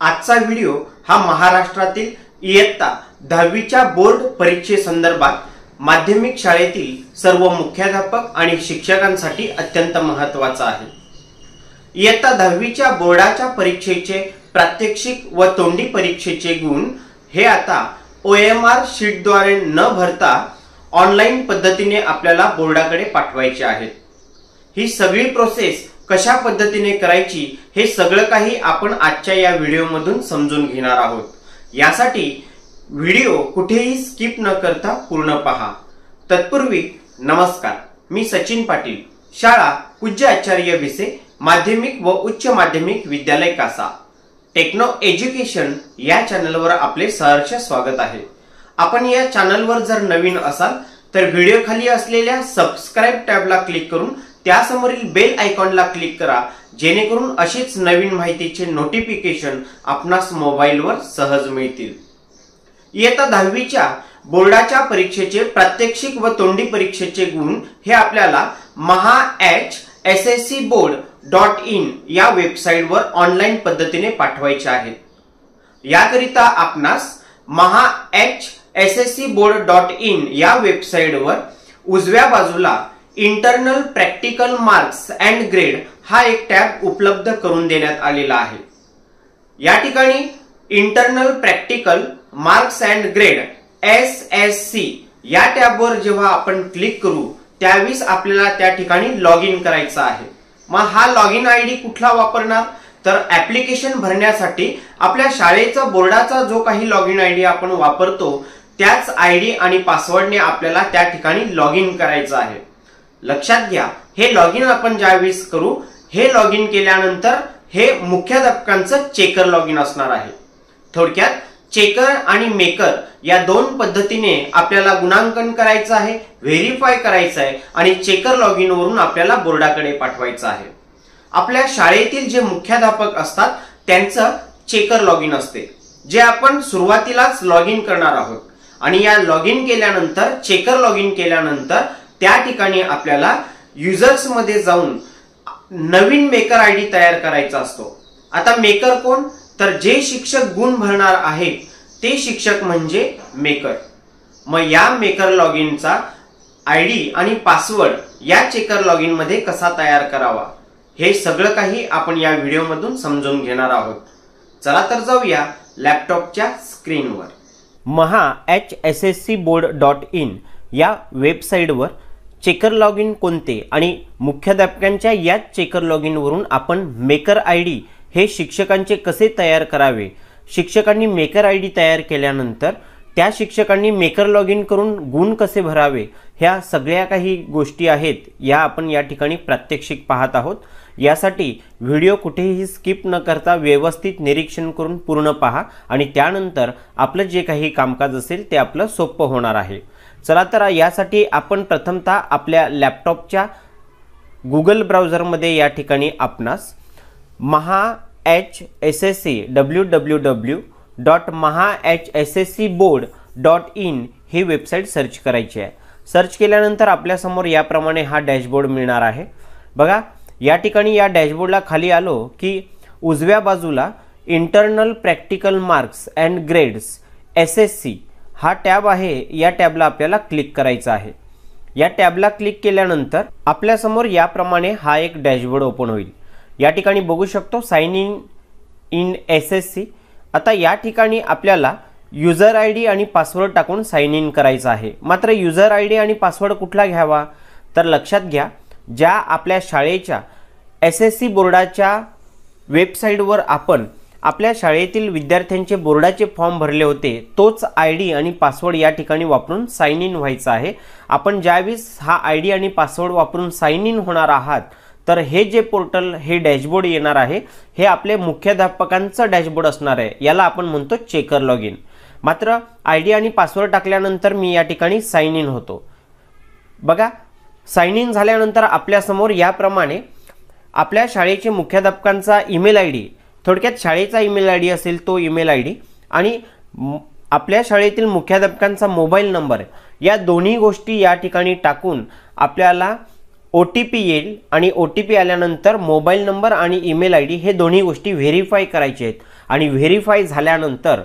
आजचा व्हिडिओ हा महाराष्ट्रातील इयत्ता 10वीच्या बोर्ड परीक्षेसंदर्भात माध्यमिक शाळेतील सर्व मुख्याध्यापक आणि शिक्षकांसाठी अत्यंत महत्त्वाचा आहे। इयत्ता 10वीच्या बोर्डाच्या परीक्षेचे प्रात्यक्षिक व तोंडी परीक्षेचे गुण हे आता OMR शीटद्वारे न भरता ऑनलाइन पद्धतीने आपल्याला बोर्डाकडे पाठवायचे आहेत। ही सगळी प्रोसेस कशा पद्धतीने करायची हे सगळं काही आपण आजच्या या व्हिडिओमधून समजून घेणार आहोत। यासाठी व्हिडिओ कुठेही स्किप न करता पूर्ण पहा। तत्पूर्वी नमस्कार, मी सचिन पाटील, शाळा पूज्य आचार्य भिसे, माध्यमिक व उच्च माध्यमिक विद्यालय कासा, टेक्नो एज्युकेशन या चॅनलवर आपले सहर्ष स्वागत आहे। आपण या चॅनलवर जर नवीन असाल तर व्हिडिओ खाली असलेल्या सबस्क्राइब टॅबला क्लिक करून त्यासमोरील बेल आयकॉनला क्लिक करा, जेणेकरून अशीच नवीन माहितीचे नोटिफिकेशन आपणास मोबाईलवर सहज मिळतील। इयत्ता 10वीच्या बोर्डाच्या परीक्षेचे प्रात्यक्षिक व तोंडी परीक्षेचे गुण हे आपल्याला mahhsscboard.in या वेबसाईटवर ऑनलाइन पद्धतीने पाठवायचे आहेत। याकरिता आपणास mahhsscboard.in या वेबसाईटवर उजव्या बाजूला internal practical marks and grade हा एक टॅब उपलब्ध करून देण्यात आलेला आहे। या ठिकाणी internal practical marks and grade SSC या टॅबवर जेव्हा आपण क्लिक करू त्यावेळी आपल्याला त्या ठिकाणी लॉग इन करायचं आहे। मग हा लॉग इन आयडी कुठला वापरणार तर ऍप्लिकेशन भरण्यासाठी आपल्या शाळेचा बोर्डाचा जो काही लॉग इन आयडी आपण वापरतो त्याच आयडी आणि पासवर्डने आपल्याला त्या ठिकाणी लॉग इन करायचं आहे। लक्षात घ्या, हे लॉग इन आपण ज्यावेळेस करू, हे लॉग इन केल्यानंतर हे मुख्याध्यापकांचं चेकर लॉग इन असणार आहे। थोडक्यात चेकर आणि मेकर या दोन पद्धतीने आपल्याला गुणांकन करायचं आहे, व्हेरीफाय करायचं आहे आणि चेकर लॉग इन वरून आपल्याला बोर्डाकडे पाठवायचं आहे। आपल्या शाळेतील जे मुख्याध्यापक असतात त्यांचं चेकर लॉग इन असते, जे आपण सुरुवातीलाच लॉग इन करणार आहोत। आणि या लॉग इन केल्यानंतर चेकर लॉग इन केल्यानंतर त्या ठिकाणी आपल्याला युजर्स मध्ये जाऊन नवीन मेकर आयडी तयार करायचा असतो। आता मेकर कोण तर जे शिक्षक गुण भरणार आहेत ते शिक्षक म्हणजे मेकर। मग या मेकर लॉग इनचा आयडी आणि पासवर्ड या चेकर लॉग इन मध्ये कसा तयार करावा हे सगळं काही आपण या व्हिडिओमधून समजून घेणार आहोत। चला तर जाऊया लॅपटॉपच्या स्क्रीनवर। mahhsscboard.in या वेबसाईटवर चेकर लॉग इन कोणते आणि मुख्याध्यापकांच्या याच चेकर लॉग इन वरून आपण मेकर आयडी हे शिक्षकांचे कसे तयार करावे, शिक्षकांनी मेकर आयडी तयार केल्यानंतर त्या शिक्षकांनी मेकर लॉग इन करून गुण कसे भरावे, ह्या सगळ्या काही गोष्टी आहेत या आपण या ठिकाणी प्रात्यक्षिक पाहत आहोत। यासाठी व्हिडिओ कुठेही स्किप न करता व्यवस्थित निरीक्षण करून पूर्ण पहा आणि त्यानंतर आपलं जे काही कामकाज असेल ते आपलं सोपं होणार आहे। चला तर यासाठी आपण प्रथमतः आपल्या लॅपटॉपच्या गुगल ब्राउझरमध्ये या ठिकाणी आपणास www.mahhsscboard.in ही वेबसाईट सर्च करायची आहे। सर्च केल्यानंतर आपल्यासमोर याप्रमाणे हा डॅशबोर्ड मिळणार आहे। बघा, या ठिकाणी या डॅशबोर्डला खाली आलो की उजव्या बाजूला internal practical marks and grades SSC हा टॅब आहे। या टॅबला आपल्याला क्लिक करायचं आहे। या टॅबला क्लिक केल्यानंतर आपल्यासमोर याप्रमाणे हा एक डॅशबोर्ड ओपन होईल। या ठिकाणी बघू शकतो साइन इन SSC। आता या ठिकाणी आपल्याला युजर आयडी आणि पासवर्ड टाकून साइन इन करायचं आहे। मात्र युजर आयडी आणि पासवर्ड कुठला घ्यावा तर लक्षात घ्या, ज्या आपल्या शाळेच्या SSC बोर्डाच्या वेबसाईटवर आपण आपल्या शाळेतील विद्यार्थ्यांचे बोर्डाचे फॉर्म भरले होते तोच आयडी आणि पासवर्ड या ठिकाणी वापरून साइन इन व्हायचं आहे। आपण ज्यावेळेस हा आयडी आणि पासवर्ड वापरून साइन इन होणार आहात तर हे जे पोर्टल हे डॅशबोर्ड येणार आहे हे आपले मुख्याध्यापकांचं डॅशबोर्ड असणार आहे। याला आपण म्हणतो चेकर लॉग इन। मात्र आयडी आणि पासवर्ड टाकल्यानंतर मी या ठिकाणी साइन इन होतो। बघा, साइन इन झाल्यानंतर आपल्यासमोर याप्रमाणे आपल्या शाळेचे मुख्याध्यापकांचा ईमेल आयडी, थोडक्यात शाळेचा ईमेल आयडी असेल तो ईमेल आयडी आणि आपल्या शाळेतील मुख्याध्यापकांचा मोबाईल नंबर या दोन्ही गोष्टी या ठिकाणी टाकून आपल्याला OTP येईल आणि OTP आल्यानंतर मोबाईल नंबर आणि ईमेल आयडी हे दोन्ही गोष्टी व्हेरीफाय करायचे आहेत। आणि व्हेरीफाय झाल्यानंतर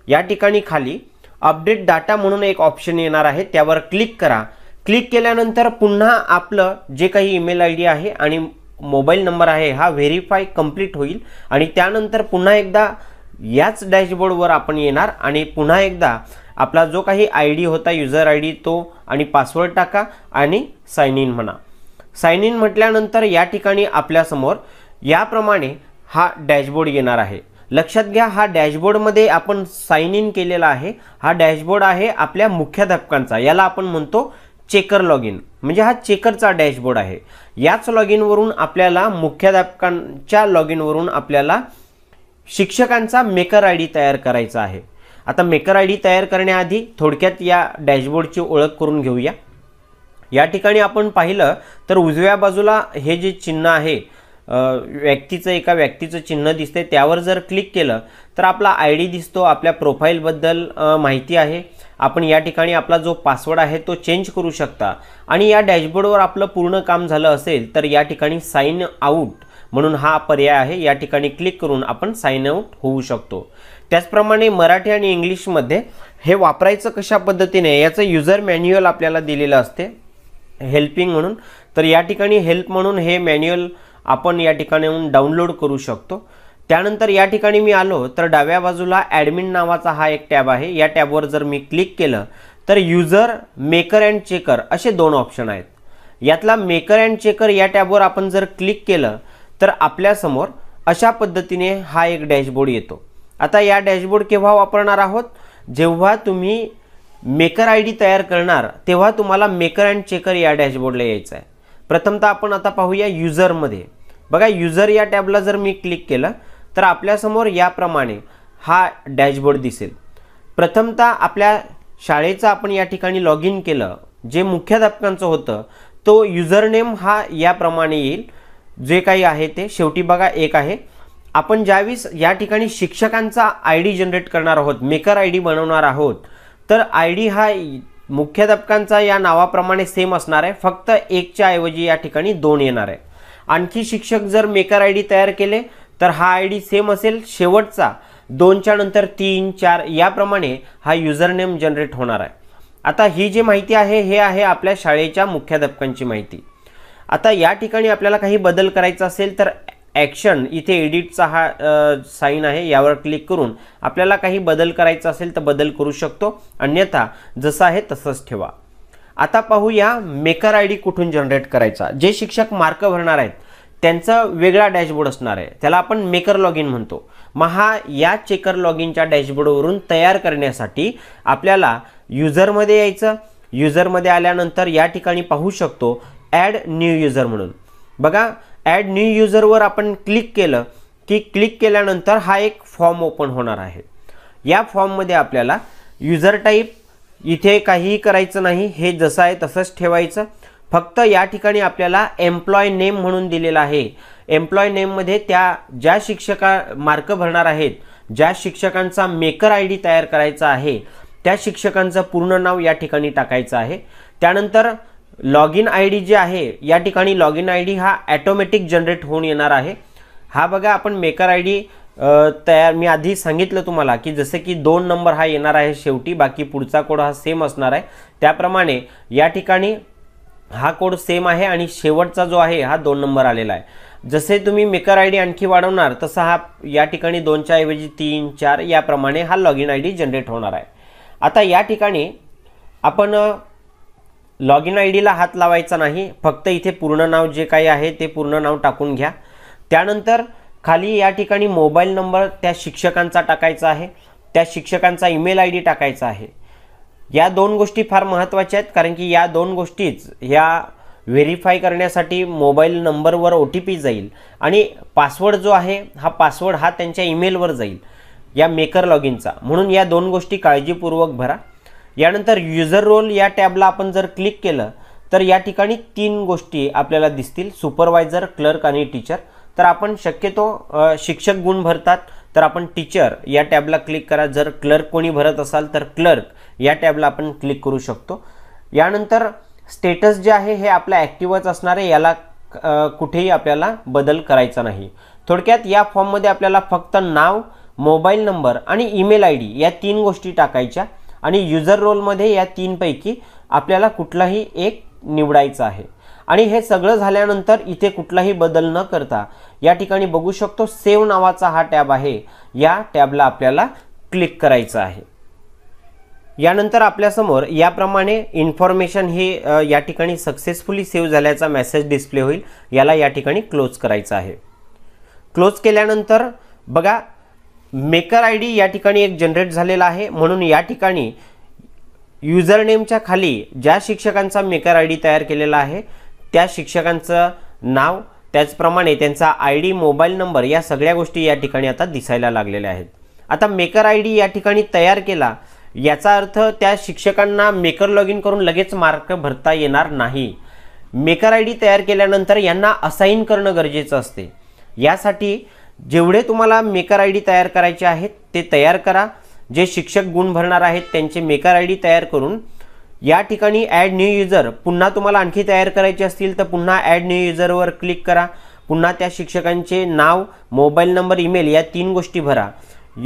या ठिकाणी खाली अपडेट डाटा म्हणून एक ऑप्शन येणार आहे, त्यावर क्लिक करा. क्लिक केल्यानंतर पुन्हा आपलं जे काही ईमेल आय डी आहे आणि मोबाईल नंबर आहे हा व्हेरीफाय कंप्लीट होईल आणि त्यानंतर पुन्हा एकदा याच डॅशबोर्डवर आपण येणार आणि पुन्हा एकदा आपला जो काही आय डी होता युजर आय डी तो आणि पासवर्ड टाका आणि साइन इन म्हणा. साइन इन म्हटल्यानंतर या ठिकाणी आपल्यासमोर याप्रमाणे हा डॅशबोर्ड येणार आहे. लक्षात घ्या, हा डॅशबोर्डमध्ये आपण साइन इन केलेला आहे. हा डॅशबोर्ड आहे आपल्या मुख्याध्यापकांचा, याला आपण म्हणतो चेकर लॉग इन, म्हणजे हा चेकरचा डॅशबोर्ड आहे. याच लॉग इनवरून आपल्याला मुख्याध्यापकांच्या लॉग इनवरून आपल्याला शिक्षकांचा मेकर आय डी तयार करायचा आहे. आता मेकर आय डी तयार करण्याआधी थोडक्यात या डॅशबोर्डची ओळख करून घेऊया. या ठिकाणी आपण पाहिलं तर उजव्या बाजूला हे जे चिन्ह आहे व्यक्तीचं, एका व्यक्तीचं चिन्ह दिसते, त्यावर जर क्लिक केलं तर आपला आय डी दिसतो, आपल्या प्रोफाईलबद्दल माहिती आहे. आपण या ठिकाणी आपला जो पासवर्ड आहे तो चेंज करू शकता आणि या डॅशबोर्डवर आपलं पूर्ण काम झालं असेल तर या ठिकाणी साइन आउट म्हणून हा पर्याय आहे, या ठिकाणी क्लिक करून आपण साइन आउट होऊ शकतो. त्याचप्रमाणे मराठी आणि इंग्लिशमध्ये हे वापरायचं कशा पद्धतीने याचं युजर मॅन्युअल आपल्याला दिलेलं असते हेल्पिंग म्हणून. तर या ठिकाणी हेल्प म्हणून हे मॅन्युअल आपण या ठिकाणी डाउनलोड करू शकतो. त्यानंतर या ठिकाणी मी आलो तर डाव्या बाजूला ॲडमिन नावाचा हा एक टॅब आहे. या टॅबवर जर मी क्लिक केलं तर युजर, मेकर अँड चेकर असे दोन ऑप्शन आहेत. यातला मेकर अँड चेकर या टॅबवर आपण जर क्लिक केलं तर आपल्यासमोर अशा पद्धतीने हा एक डॅशबोर्ड येतो. आता या डॅशबोर्ड केव्हा वापरणार आहोत, जेव्हा तुम्ही मेकर आय डी तयार करणार तेव्हा तुम्हाला मेकर अँड चेकर या डॅशबोर्डला यायचं आहे. प्रथमतः आपण आता पाहूया युजरमध्ये. बघा, युजर या टॅबला जर मी क्लिक केलं तर आपल्यासमोर याप्रमाणे हा डॅशबोर्ड दिसेल. प्रथमतः आपल्या शाळेचं आपण या ठिकाणी लॉग इन केलं, जे मुख्याध्यापकांचं होतं तो युजरनेम हा याप्रमाणे येईल, जे काही आहे ते शेवटी बघा एक आहे. आपण ज्यावेळेस या ठिकाणी शिक्षकांचा आय डी जनरेट करणार आहोत, मेकर आय डी बनवणार आहोत, तर आय डी हा मुख्याध्यापकांचा या नावाप्रमाणे सेम असणार आहे, फक्त एकच्या ऐवजी या ठिकाणी 2 येणार आहे. आणखी शिक्षक जर मेकर आय डी तयार केले तर हा आय डी सेम असेल, शेवटचा 2च्या नंतर 3, 4 याप्रमाणे हा युजरनेम जनरेट होणार आहे. आता ही जी माहिती आहे हे आहे आपल्या शाळेच्या मुख्याध्यापकांची माहिती. आता या ठिकाणी आपल्याला काही बदल करायचा असेल तर ॲक्शन, इथे एडिटचा हा साइन आहे, यावर क्लिक करून आपल्याला काही बदल करायचा असेल तर बदल करू शकतो, अन्यथा जसं आहे तसंच ठेवा. आता पाहूया मेकर आय डी कुठून जनरेट करायचा. जे शिक्षक मार्क भरणार आहेत त्यांचा वेगळा डॅशबोर्ड असणार आहे, त्याला आपण मेकर लॉग इन म्हणतो. मग हा या चेकर लॉग इनच्या डॅशबोर्डवरून तयार करण्यासाठी आपल्याला युजरमध्ये यायचं. युजरमध्ये आल्यानंतर या ठिकाणी पाहू शकतो ॲड न्यू युजर म्हणून. बघा, ॲड न्यू युजरवर आपण क्लिक केलं की क्लिक केल्यानंतर हा एक फॉर्म ओपन होणार आहे. या फॉर्ममध्ये आपल्याला युजर टाईप इथे काहीही करायचं नाही, हे जसं आहे तसंच ठेवायचं. फक्त या ठिकाणी आपल्याला एम्प्लॉय नेम म्हणून दिलेला आहे. एम्प्लॉय नेममध्ये त्या ज्या शिक्षका मार्क भरणार आहेत, ज्या शिक्षकांचा मेकर आय डी तयार करायचा आहे त्या शिक्षकांचं पूर्ण नाव या ठिकाणी टाकायचं आहे. त्यानंतर log in I D J आहे या ठिकाणी लॉग इन आय डी हा ॲटोमॅटिक जनरेट होऊन येणार आहे. हा बघा, आपण मेकर आय डी तयार, मी आधी सांगितलं तुम्हाला की जसं की 2 नंबर हा येणार आहे शेवटी, बाकी पुढचा कोड हा सेम असणार आहे. त्याप्रमाणे या ठिकाणी हा कोड सेम आहे आणि शेवटचा जो आहे हा 2 नंबर आलेला आहे. जसे तुम्ही मेकर आय डी आणखी वाढवणार तसा हा या ठिकाणी 2च्या ऐवजी 3, 4 याप्रमाणे हा log in I D generate होणार आहे. आता या ठिकाणी आपण लॉग इन आय डीला हात लावायचा नाही, फक्त इथे पूर्ण नाव जे काही आहे ते पूर्ण नाव टाकून घ्या. त्यानंतर खाली या ठिकाणी मोबाईल नंबर त्या शिक्षकांचा टाकायचा आहे, त्या शिक्षकांचा ईमेल आय डी टाकायचा आहे. या 2 गोष्टी फार महत्त्वाच्या आहेत, कारण की या 2 गोष्टीच ह्या व्हेरीफाय करण्यासाठी मोबाईल नंबरवर OTP जाईल आणि पासवर्ड जो आहे हा पासवर्ड हा त्यांच्या ईमेलवर जाईल या मेकर लॉग इनचा. म्हणून या 2 गोष्टी काळजीपूर्वक भरा. यानंतर युजर रोल या टॅबला आपण जर क्लिक केलं तर या ठिकाणी 3 गोष्टी आपल्याला दिसतील, सुपरवायझर, क्लर्क आणि टीचर. तर आपण शक्यतो शिक्षक गुण भरतात तर आपण टीचर या टॅबला क्लिक करा. जर क्लर्क कोणी भरत असाल तर क्लर्क या टॅबला आपण क्लिक करू शकतो. यानंतर स्टेटस जे आहे हे आपलं ॲक्टिव्हच असणार आहे, याला कुठेही आपल्याला बदल करायचा नाही. थोडक्यात या फॉर्ममध्ये आपल्याला फक्त नाव मोबाईल नंबर आणि ईमेल आय डी या 3 गोष्टी टाकायच्या आणि युजर रोलमध्ये या 3 पैकी आपल्याला कुठलाही एक निवडायचा आहे। आणि हे सगळं झाल्यानंतर इथे कुठलाही बदल न करता या ठिकाणी बघू शकतो सेव्ह नावाचा हा टॅब आहे, या टॅबला आपल्याला क्लिक करायचं आहे। यानंतर आपल्यासमोर याप्रमाणे इन्फॉर्मेशन हे या ठिकाणी सक्सेसफुली सेव्ह झाल्याचा मेसेज डिस्प्ले होईल। याला या ठिकाणी क्लोज करायचं आहे। क्लोज केल्यानंतर बघा मेकर आय डी या ठिकाणी एक जनरेट झालेला आहे, म्हणून या ठिकाणी युजर नेमच्या खाली ज्या शिक्षकांचा मेकर आय डी तयार केलेला आहे त्या शिक्षकांचं नाव, त्याचप्रमाणे त्यांचा आय डी, मोबाईल नंबर या सगळ्या गोष्टी या ठिकाणी आता दिसायला लागलेल्या आहेत। आता मेकर आय डी या ठिकाणी तयार केला याचा अर्थ त्या शिक्षकांना मेकर लॉग इन करून लगेच मार्क भरता येणार नाही। मेकर आय डी तयार केल्यानंतर यांना असाइन करणं गरजेचं असते। यासाठी जेवढे तुम्हाला मेकर आय डी तयार करायचे आहेत ते तयार करा। जे शिक्षक गुण भरणार आहेत त्यांचे मेकर आय डी तयार करून या ठिकाणी ॲड न्यू युजर, पुन्हा तुम्हाला आणखी तयार करायचे असतील तर पुन्हा ॲड न्यू युजरवर क्लिक करा। पुन्हा त्या शिक्षकांचे नाव, मोबाईल नंबर, ईमेल या 3 गोष्टी भरा,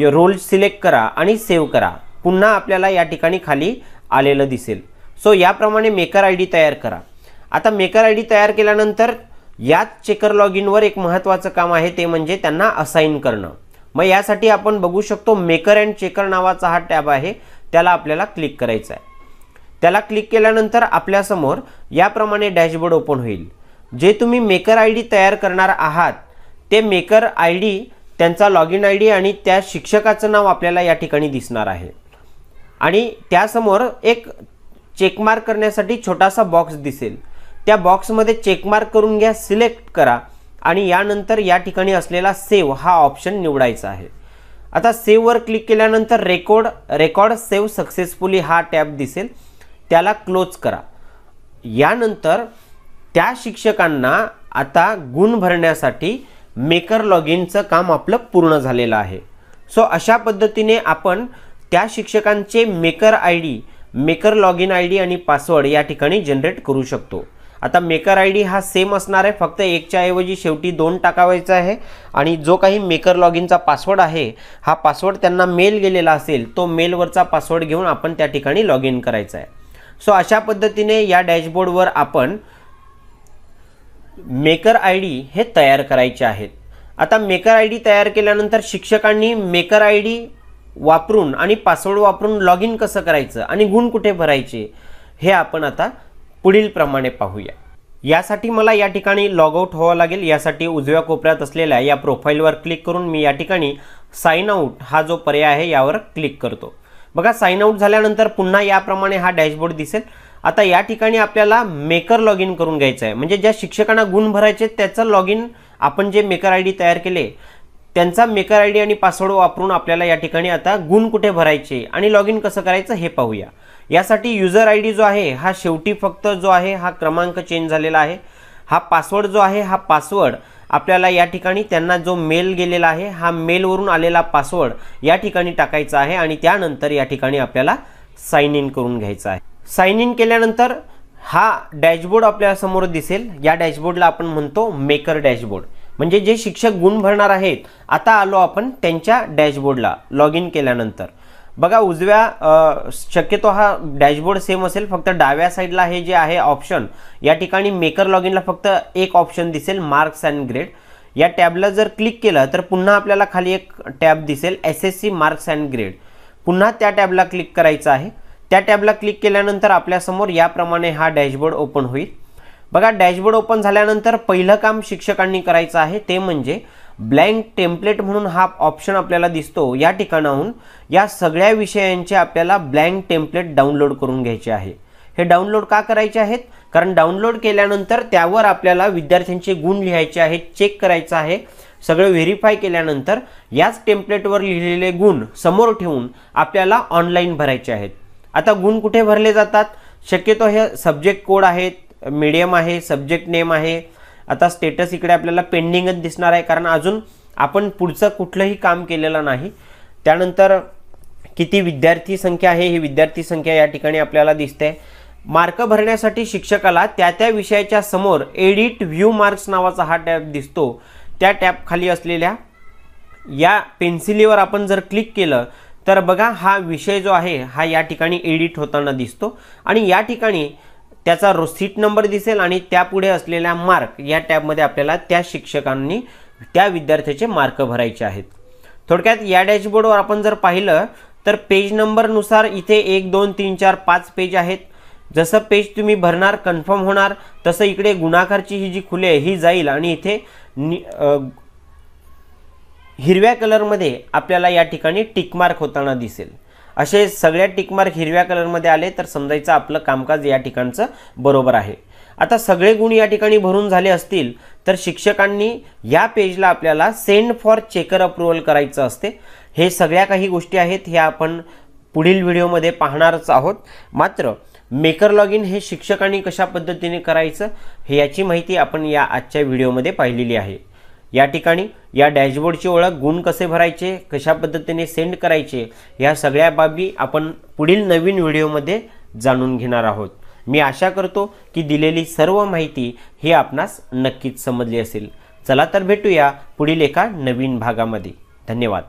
रोल सिलेक्ट करा आणि सेव्ह करा। पुन्हा आपल्याला या ठिकाणी खाली आलेलं दिसेल। सो याप्रमाणे मेकर आय डी तयार करा। आता मेकर आय डी तयार केल्यानंतर याच चेकर लॉग इनवर एक महत्त्वाचं काम आहे, ते म्हणजे त्यांना असाइन करणं। मग यासाठी आपण बघू शकतो मेकर अँड चेकर नावाचा हा टॅब आहे, त्याला आपल्याला क्लिक करायचं आहे। त्याला क्लिक केल्यानंतर आपल्यासमोर याप्रमाणे डॅशबोर्ड ओपन होईल। जे तुम्ही मेकर आय डी तयार करणार आहात ते मेकर आय डी, त्यांचा लॉग इन आय डी आणि त्या शिक्षकाचं नाव आपल्याला या ठिकाणी दिसणार आहे। आणि त्यासमोर एक चेकमार्क करण्यासाठी छोटासा बॉक्स दिसेल, त्या बॉक्समध्ये चेकमार्क करून घ्या, सिलेक्ट करा आणि यानंतर या ठिकाणी असलेला सेव्ह हा ऑप्शन निवडायचा आहे। आता सेव्हवर क्लिक केल्यानंतर रेकॉर्ड सेव्ह सक्सेसफुली हा टॅब दिसेल, त्याला क्लोज करा। यानंतर त्या शिक्षकांना आता गुण भरण्यासाठी मेकर लॉग इनचं काम आपलं पूर्ण झालेलं आहे। सो अशा पद्धतीने आपण त्या शिक्षकांचे maker I D, maker log in I D आणि पासवर्ड या ठिकाणी जनरेट करू शकतो। आता मेकर आय डी हा सेम असणार आहे, फक्त 1च्या ऐवजी शेवटी 2 टाकावायचा आहे आणि जो काही मेकर लॉग इनचा पासवर्ड आहे हा पासवर्ड त्यांना मेल गेलेला असेल तो मेलवरचा पासवर्ड घेऊन आपण त्या ठिकाणी लॉग इन करायचा आहे। सो अशा पद्धतीने या डॅशबोर्डवर आपण मेकर आय डी हे तयार करायचे आहेत। आता मेकर आय डी तयार केल्यानंतर शिक्षकांनी मेकर आय डी वापरून आणि पासवर्ड वापरून लॉग इन कसं करायचं आणि गुण कुठे भरायचे हे आपण आता पुढील प्रमाणे पाहूया। यासाठी मला या ठिकाणी लॉग आउट व्हावं लागेल। यासाठी उजव्या कोपऱ्यात असलेल्या या प्रोफाईलवर क्लिक करून मी या ठिकाणी साइन आउट हा जो पर्याय आहे यावर क्लिक करतो। बघा साइन आउट झाल्यानंतर पुन्हा याप्रमाणे हा डॅशबोर्ड दिसेल। आता या ठिकाणी आपल्याला मेकर लॉग इन करून घ्यायचं आहे, म्हणजे ज्या शिक्षकांना गुण भरायचे त्याचं लॉग इन आपण जे मेकर आय डी तयार केले त्यांचा मेकर आय डी आणि पासवर्ड वापरून आपल्याला या ठिकाणी आता गुण कुठे भरायचे आणि लॉग इन कसं करायचं हे पाहूया। यासाठी युजर आय डी जो आहे हा शेवटी फक्त जो आहे हा क्रमांक चेंज झालेला आहे। हा पासवर्ड जो आहे हा पासवर्ड आपल्याला या ठिकाणी त्यांना जो मेल गेलेला आहे हा मेलवरून आलेला पासवर्ड या ठिकाणी टाकायचा आहे आणि त्यानंतर या ठिकाणी आपल्याला साइन इन करून घ्यायचा आहे। साइन इन केल्यानंतर हा डॅशबोर्ड आपल्या समोर दिसेल। या डॅशबोर्डला आपण म्हणतो मेकर डॅशबोर्ड, म्हणजे जे शिक्षक गुण भरणार आहेत आता आलो आपण त्यांच्या डॅशबोर्डला लॉग इन केल्यानंतर। बघा उजव्या शक्यतो हा डॅशबोर्ड सेम असेल, फक्त डाव्या साईडला हे जे आहे ऑप्शन या ठिकाणी मेकर लॉग इनला फक्त एक ऑप्शन दिसेल मार्क्स अँड ग्रेड। या टॅबला जर क्लिक केलं तर पुन्हा आपल्याला खाली एक टॅब दिसेल SSC मार्क्स अँड ग्रेड, पुन्हा त्या टॅबला क्लिक करायचं आहे। त्या टॅबला क्लिक केल्यानंतर आपल्यासमोर याप्रमाणे हा डॅशबोर्ड ओपन होईल। बघा डॅशबोर्ड ओपन झाल्यानंतर पहिलं काम शिक्षकांनी करायचं आहे ते म्हणजे ब्लँक टेम्पलेट म्हणून हा ऑप्शन आपल्याला दिसतो, या ठिकाणाहून या सगळ्या विषयांचे आपल्याला ब्लँक टेम्पलेट डाउनलोड करून घ्यायचे आहे। हे डाउनलोड का करायचे आहेत? कारण डाउनलोड केल्यानंतर त्यावर आपल्याला विद्यार्थ्यांचे गुण लिहायचे आहेत, चेक करायचं आहे। सगळं व्हेरीफाय केल्यानंतर याच टेम्पलेटवर लिहिलेले गुण समोर ठेवून आपल्याला ऑनलाईन भरायचे आहेत। आता गुण कुठे भरले जातात? शक्यतो हे सब्जेक्ट कोड आहेत, मीडियम आहे, सब्जेक्ट नेम आहे। आता स्टेटस इकडे आपल्याला पेंडिंगच दिसणार आहे कारण अजून आपण पुढचं कुठलंही काम केलेलं नाही। त्यानंतर किती विद्यार्थी संख्या आहे ही विद्यार्थी संख्या या ठिकाणी आपल्याला दिसते। मार्क भरण्यासाठी शिक्षकाला त्या विषयाच्या समोर एडिट व्ह्यू मार्क्स नावाचा हा टॅब दिसतो, त्या टॅब खाली असलेल्या या पेन्सिलीवर आपण जर क्लिक केलं तर बघा हा विषय जो आहे हा या ठिकाणी एडिट होताना दिसतो आणि या ठिकाणी त्याचा सीट नंबर दिसेल आणि त्यापुढे असलेल्या मार्क या टॅबमध्ये आपल्याला त्या शिक्षकांनी त्या विद्यार्थ्याचे मार्क भरायचे आहेत। थोडक्यात या डॅशबोर्डवर आपण जर पाहिलं तर पेज नंबरनुसार इथे 1 2 3 4 5 पेज आहेत। जसं पेज तुम्ही भरणार कन्फर्म होणार तसं इकडे गुणाकारची ही जी खुली आहे ही जाईल आणि इथे हिरव्या कलरमध्ये आपल्याला या ठिकाणी टिक मार्क होताना दिसेल। असे सगळ्या टिक मार्क हिरव्या कलरमध्ये आले तर समजायचं आपलं कामकाज या ठिकाणचं बरोबर आहे। आता सगळे गुण या ठिकाणी भरून झाले असतील तर शिक्षकांनी या पेजला आपल्याला सेंड फॉर चेकर अप्रूव्हल करायचं असते। हे सगळ्या काही गोष्टी आहेत हे आपण पुढील व्हिडिओमध्ये पाहणारच आहोत। मात्र मेकर लॉग इन हे शिक्षकांनी कशा पद्धतीने करायचं हे याची माहिती आपण या आजच्या व्हिडिओमध्ये पाहिलेली आहे। या ठिकाणी या डॅशबोर्डची ओळख, गुण कसे भरायचे, कशा पद्धतीने सेंड करायचे या सगळ्या बाबी आपण पुढील नवीन व्हिडिओमध्ये जाणून घेणार आहोत। मी आशा करतो की दिलेली सर्व माहिती ही आपणास नक्कीच समजली असेल। चला तर भेटूया पुढील एका नवीन भागामध्ये। धन्यवाद।